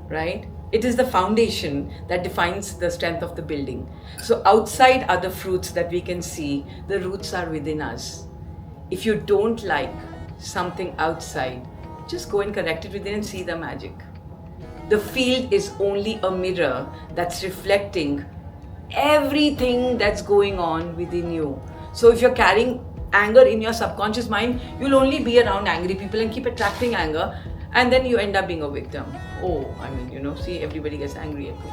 right? It is the foundation that defines the strength of the building. So outside are the fruits that we can see, the roots are within us. If you don't like something outside, just go and correct it within and see the magic. The field is only a mirror that's reflecting everything that's going on within you. So if you're carrying anger in your subconscious mind, you'll only be around angry people and keep attracting anger, and then you end up being a victim. See, everybody gets angry at me.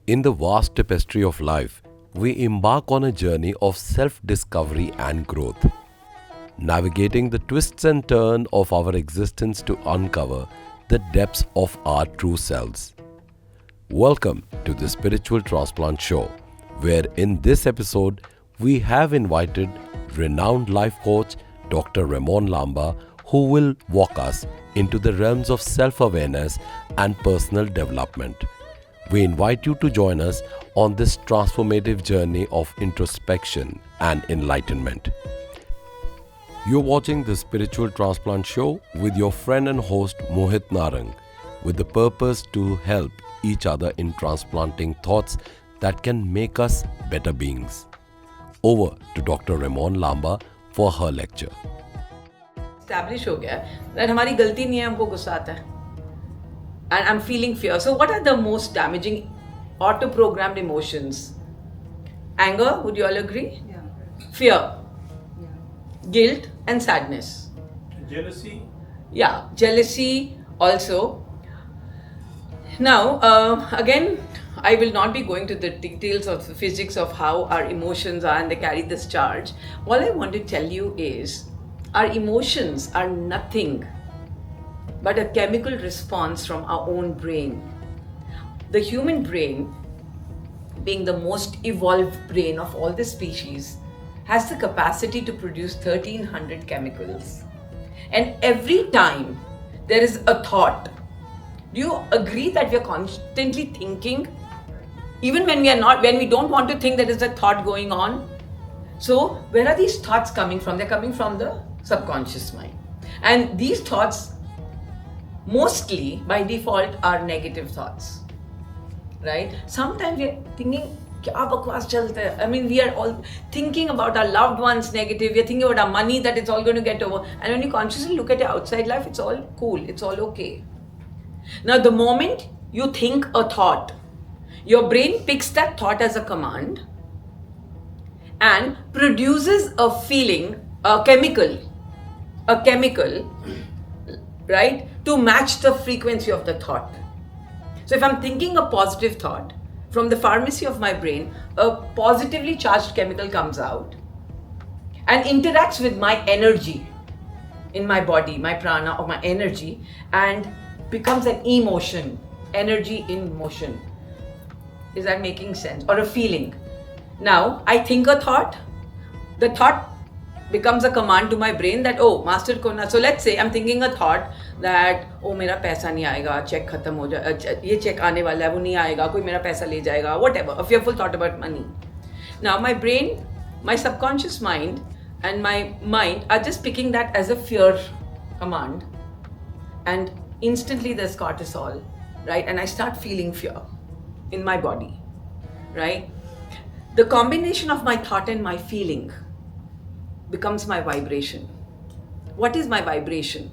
In the vast tapestry of life, we embark on a journey of self-discovery and growth, navigating the twists and turns of our existence to uncover the depths of our true selves. Welcome to the Spiritual Transplant Show, where in this episode, we have invited renowned life coach Dr. Ramon Lamba, who will walk us into the realms of self-awareness and personal development. We invite you to join us on this transformative journey of introspection and enlightenment. You're watching the Spiritual Transplant Show with your friend and host Mohit Narang, with the purpose to help each other in transplanting thoughts that can make us better beings. Over to Dr. Ramon Lamba for her lecture. Establish हो गया that हमारी गलती नहीं है, हमको गुस्सा आता है. And I'm feeling fear. So what are the most damaging auto-programmed emotions? Anger, would you all agree? Yeah. Fear, Yeah. guilt, and sadness. Jealousy. Yeah, jealousy also. Now, again, I will not be going to the details of the physics of how our emotions are and they carry this charge. All I want to tell you is our emotions are nothing but a chemical response from our own brain. The human brain, being the most evolved brain of all the species, has the capacity to produce 1300 chemicals. And every time there is a thought, do you agree that we are constantly thinking? Even when we don't want to think, there is a thought going on. So where are these thoughts coming from? They're coming from the subconscious mind. And these thoughts, mostly by default, are negative thoughts, right? Sometimes we're thinking, kya bakwas chalta hai? I mean, we are all thinking about our loved ones negative. We're thinking about our money, that it's all going to get over. And when you consciously look at your outside life, it's all cool. It's all okay. Now, the moment you think a thought, your brain picks that thought as a command and produces a feeling, a chemical, right, to match the frequency of the thought. So if I'm thinking a positive thought, from the pharmacy of my brain, a positively charged chemical comes out and interacts with my energy in my body, my prana or my energy, and becomes an emotion, energy in motion. Is that making sense? Or a feeling. Now, I think a thought, the thought becomes a command to my brain that, oh, master kona. So let's say I'm thinking a thought that, oh, मेरा पैसा नहीं आएगा, check खत्म हो जाए, ये check आने वाला है, वो नहीं आएगा, कोई मेरा पैसा ले जाएगा, whatever, a fearful thought about money. Now, my brain, my subconscious mind and my mind are just picking that as a fear command, and instantly there's cortisol, right? And I start feeling fear in my body, right? The combination of my thought and my feeling becomes my vibration. What is my vibration?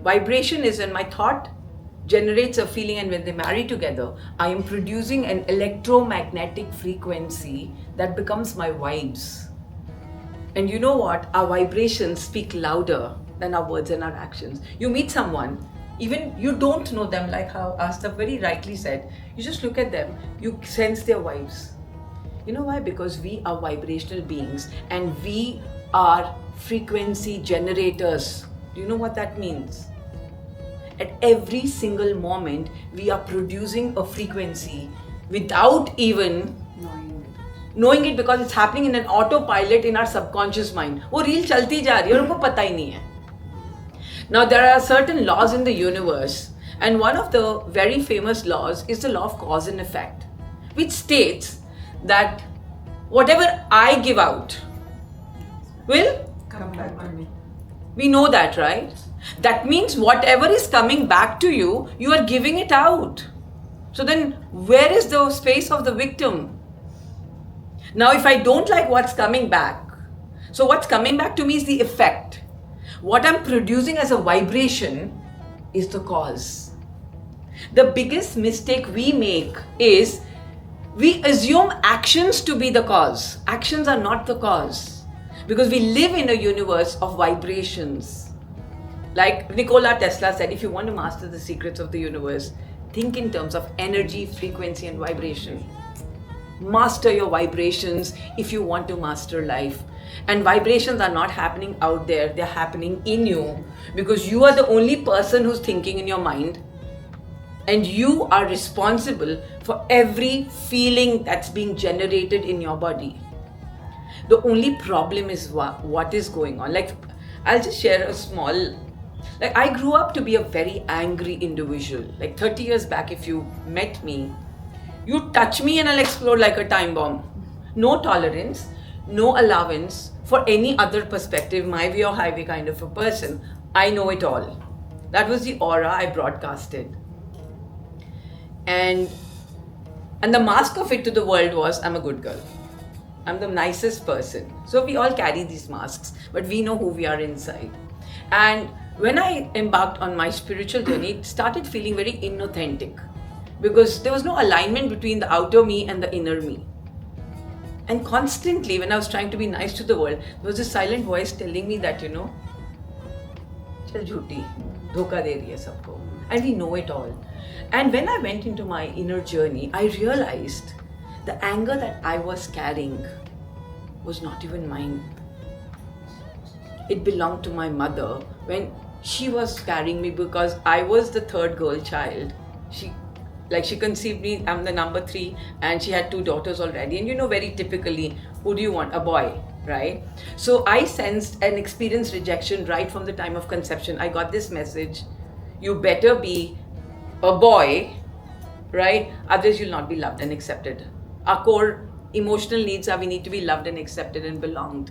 Vibration is when my thought generates a feeling, and when they marry together, I am producing an electromagnetic frequency that becomes my vibes. And you know what? Our vibrations speak louder than our words and our actions. You meet someone, even you don't know them, like how Asta very rightly said, you just look at them, you sense their vibes. You know why? Because we are vibrational beings and we are frequency generators. Do you know what that means? At every single moment, we are producing a frequency without even knowing it, because it's happening in an autopilot in our subconscious mind. वो reel चलती जा रही है और उनको पता ही नहीं है. Now, there are certain laws in the universe, and one of the very famous laws is the law of cause and effect, which states that whatever I give out will Come back to me. We know that, right? That means whatever is coming back to you, you are giving it out. So then, where is the space of the victim? Now, if I don't like what's coming back, so what's coming back to me is the effect. What I'm producing as a vibration is the cause. The biggest mistake we make is we assume actions to be the cause. Actions are not the cause, because we live in a universe of vibrations. Like Nikola Tesla said, if you want to master the secrets of the universe, think in terms of energy, frequency, and vibration. Master your vibrations if you want to master life. And vibrations are not happening out there, they're happening in you, because you are the only person who's thinking in your mind, and you are responsible for every feeling that's being generated in your body. The only problem is what is going on. Like, I'll just share a small, like, I grew up to be a very angry individual. Like 30 years back, if you met me, you touch me and I'll explode like a time bomb. No tolerance, no allowance for any other perspective, my way or highway kind of a person. I know it all. That was the aura I broadcasted. And the mask of it to the world was, I'm a good girl. I'm the nicest person. So we all carry these masks, but we know who we are inside. And when I embarked on my spiritual journey, it started feeling very inauthentic, because there was no alignment between the outer me and the inner me. And constantly, when I was trying to be nice to the world, there was a silent voice telling me that, chal jhooti, dhoka de rahi hai sabko. And we know it all. And when I went into my inner journey, I realized the anger that I was carrying was not even mine. It belonged to my mother when she was carrying me, because I was the third girl child. She conceived me, I'm the number 3, and she had 2 daughters already. And very typically, who do you want? A boy, right? So I sensed and experienced rejection right from the time of conception. I got this message, you better be a boy, right? Otherwise you'll not be loved and accepted. Our core emotional needs are we need to be loved and accepted and belonged.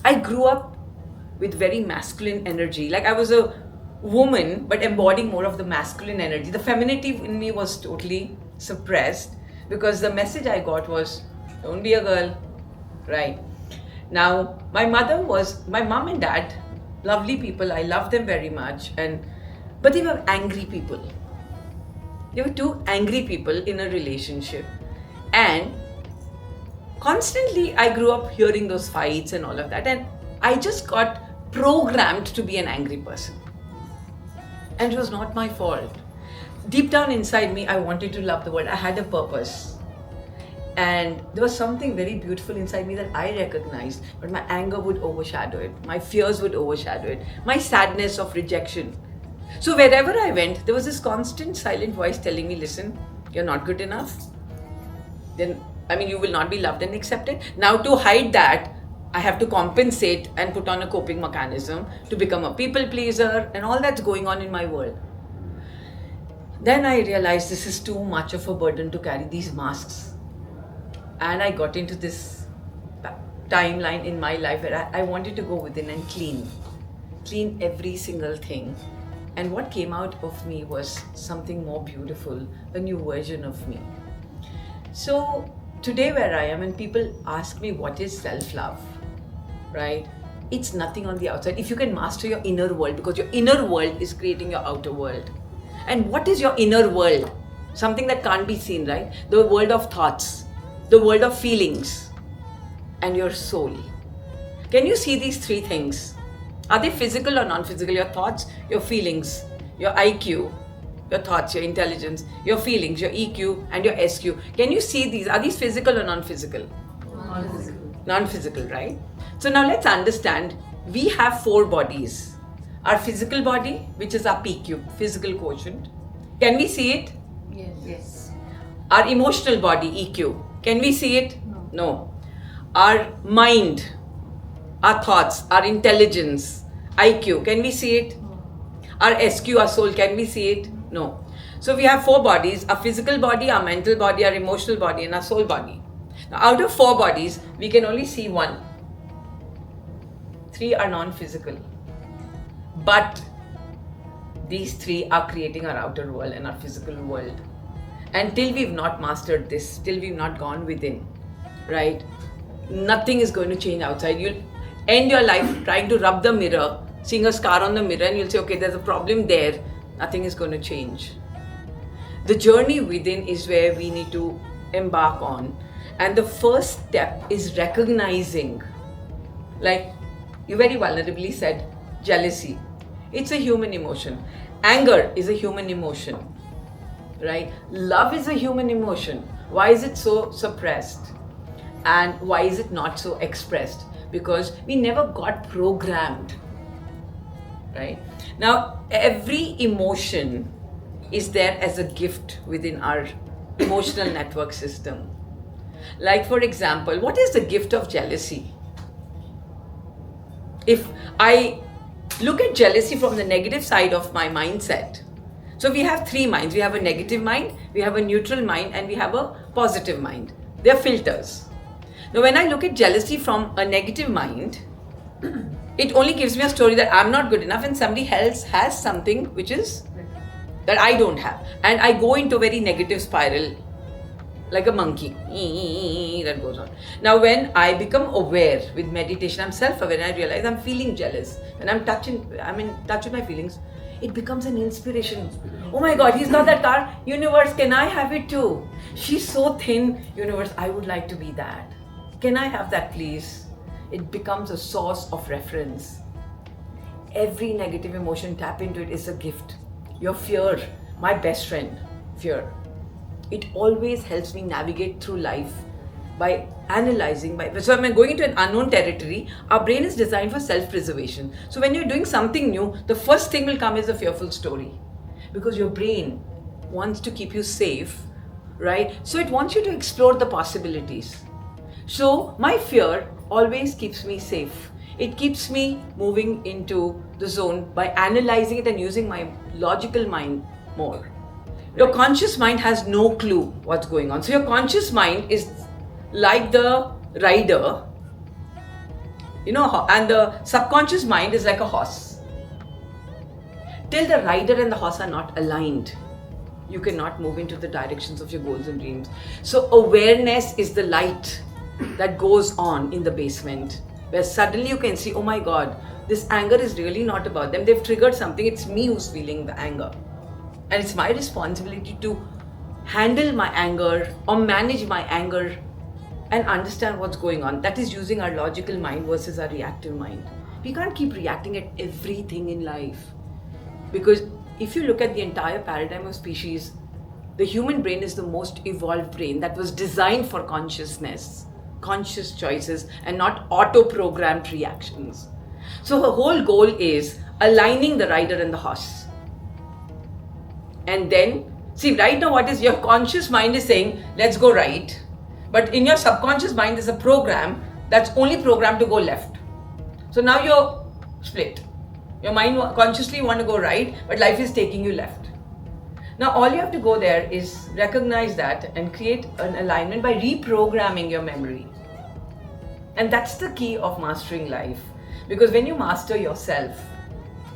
I grew up with very masculine energy. Like, I was a woman, but embodying more of the masculine energy. The femininity in me was totally suppressed, because the message I got was, don't be a girl, right? Now, my mom and dad, lovely people, I love them very much, but they were angry people. They were 2 angry people in a relationship. And constantly I grew up hearing those fights and all of that, and I just got programmed to be an angry person. And it was not my fault. Deep down inside me, I wanted to love the world. I had a purpose. And there was something very beautiful inside me that I recognized, but my anger would overshadow it. My fears would overshadow it. My sadness of rejection. So wherever I went, there was this constant silent voice telling me, listen, you're not good enough. You will not be loved and accepted. Now, to hide that, I have to compensate and put on a coping mechanism to become a people pleaser, and all that's going on in my world. Then I realized this is too much of a burden to carry these masks. And I got into this timeline in my life where I wanted to go within and clean every single thing. And what came out of me was something more beautiful, a new version of me. So today where I am, and people ask me what is self-love, right? It's nothing on the outside. If you can master your inner world, because your inner world is creating your outer world. And what is your inner world? Something that can't be seen, right? The world of thoughts, the world of feelings, and your soul. Can you see these 3 things? Are they physical or non-physical? Your thoughts, your feelings, your IQ, your thoughts, your intelligence, your feelings, your EQ, and your SQ. Can you see these? Are these physical or non-physical? Non-physical. Non-physical, right? So now let's understand, we have 4 bodies. Our physical body, which is our PQ, physical quotient. Can we see it? Yes. Our emotional body, EQ. Can we see it? No. Our mind, our thoughts, our intelligence, IQ. Can we see it? No. Our SQ, our soul. Can we see it? No. So we have 4 bodies, our physical body, our mental body, our emotional body, and our soul body. Now, out of 4 bodies, we can only see 1. 3 are non-physical. But these three are creating our outer world and our physical world. And till we've not mastered this, till we've not gone within, right? Nothing is going to change outside. You'll end your life trying to rub the mirror, seeing a scar on the mirror, and you'll say, okay, there's a problem there. Nothing is going to change. The journey within is where we need to embark on. And the first step is recognizing, like you very vulnerably said, jealousy. It's a human emotion. Anger is a human emotion, right? Love is a human emotion. Why is it so suppressed? And why is it not so expressed? Because we never got programmed, right? Now, every emotion is there as a gift within our emotional network system. Like, for example, what is the gift of jealousy? If I look at jealousy from the negative side of my mindset, so we have three minds. We have a negative mind, we have a neutral mind, and we have a positive mind. They're filters. Now, when I look at jealousy from a negative mind, it only gives me a story that I'm not good enough and somebody else has something which is that I don't have. And I go into a very negative spiral like a monkey. That goes on. Now, when I become aware with meditation, I'm self-aware and I realize I'm feeling jealous. When I'm in touch with my feelings, it becomes an inspiration. Oh my God, he's got that car. Universe, can I have it too? She's so thin. Universe, I would like to be that. Can I have that, please? It becomes a source of reference. Every negative emotion, tap into it, is a gift. Your fear, my best friend, fear. It always helps me navigate through life by analyzing. So when I'm going into an unknown territory, our brain is designed for self-preservation. So when you're doing something new, the first thing will come is a fearful story. Because your brain wants to keep you safe, right? So it wants you to explore the possibilities. So my fear always keeps me safe. It keeps me moving into the zone by analyzing it and using my logical mind more. Your conscious mind has no clue what's going on. So your conscious mind is like the rider, and the subconscious mind is like a horse. Till the rider and the horse are not aligned, you cannot move into the directions of your goals and dreams. So awareness is the light that goes on in the basement, where suddenly you can see, oh my God, this anger is really not about them. They've triggered something. It's me who's feeling the anger. And it's my responsibility to handle my anger or manage my anger and understand what's going on. That is using our logical mind versus our reactive mind. We can't keep reacting at everything in life. Because if you look at the entire paradigm of species, the human brain is the most evolved brain that was designed for consciousness, conscious choices, and not auto-programmed reactions. So her whole goal is aligning the rider and the horse. And then, see, right now what is your conscious mind is saying, let's go right. But in your subconscious mind, there's a program that's only programmed to go left. So now you're split. Your mind consciously want to go right, but life is taking you left. Now all you have to go there is recognize that and create an alignment by reprogramming your memory. And that's the key of mastering life. Because when you master yourself,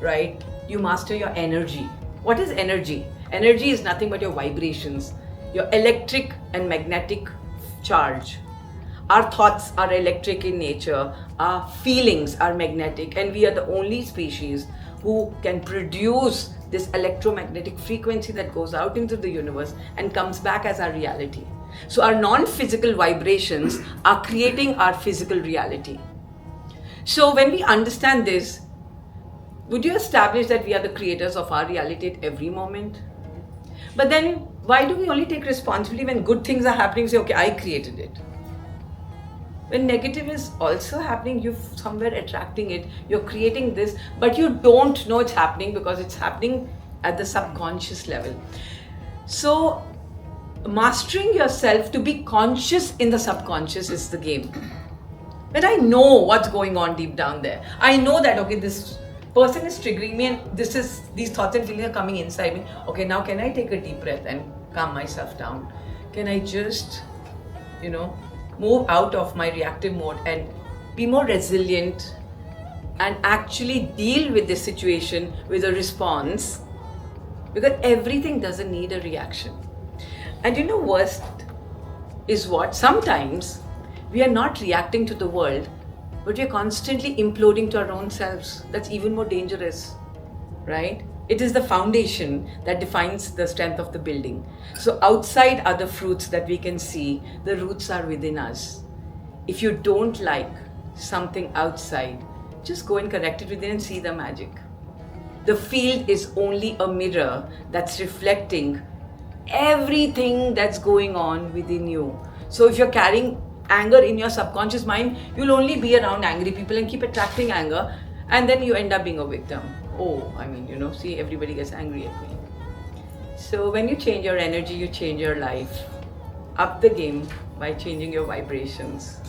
right, you master your energy. What is energy? Energy is nothing but your vibrations, your electric and magnetic charge. Our thoughts are electric in nature, our feelings are magnetic, and we are the only species who can produce this electromagnetic frequency that goes out into the universe and comes back as our reality. So our non-physical vibrations are creating our physical reality. So when we understand this, would you establish that we are the creators of our reality at every moment? But then why do we only take responsibility when good things are happening? Say, okay, I created it. When negative is also happening, you're somewhere attracting it, you're creating this, but you don't know it's happening because it's happening at the subconscious level. So mastering yourself to be conscious in the subconscious is the game. When I know what's going on deep down there, I know that, okay, this person is triggering me and these thoughts and feelings are coming inside me. Okay, now can I take a deep breath and calm myself down? Can I just, move out of my reactive mode and be more resilient and actually deal with this situation with a response Because everything doesn't need a reaction. And you know, worst is what? Sometimes we are not reacting to the world, but we are constantly imploding to our own selves. That's even more dangerous, right? It is the foundation that defines the strength of the building. So outside are the fruits that we can see, the roots are within us. If you don't like something outside, just go and correct it within and see the magic. The field is only a mirror that's reflecting everything that's going on within you. So if you're carrying anger in your subconscious mind, you'll only be around angry people and keep attracting anger, and then you end up being a victim. Oh, I mean, see, everybody gets angry at me. So when you change your energy, you change your life. Up the game by changing your vibrations.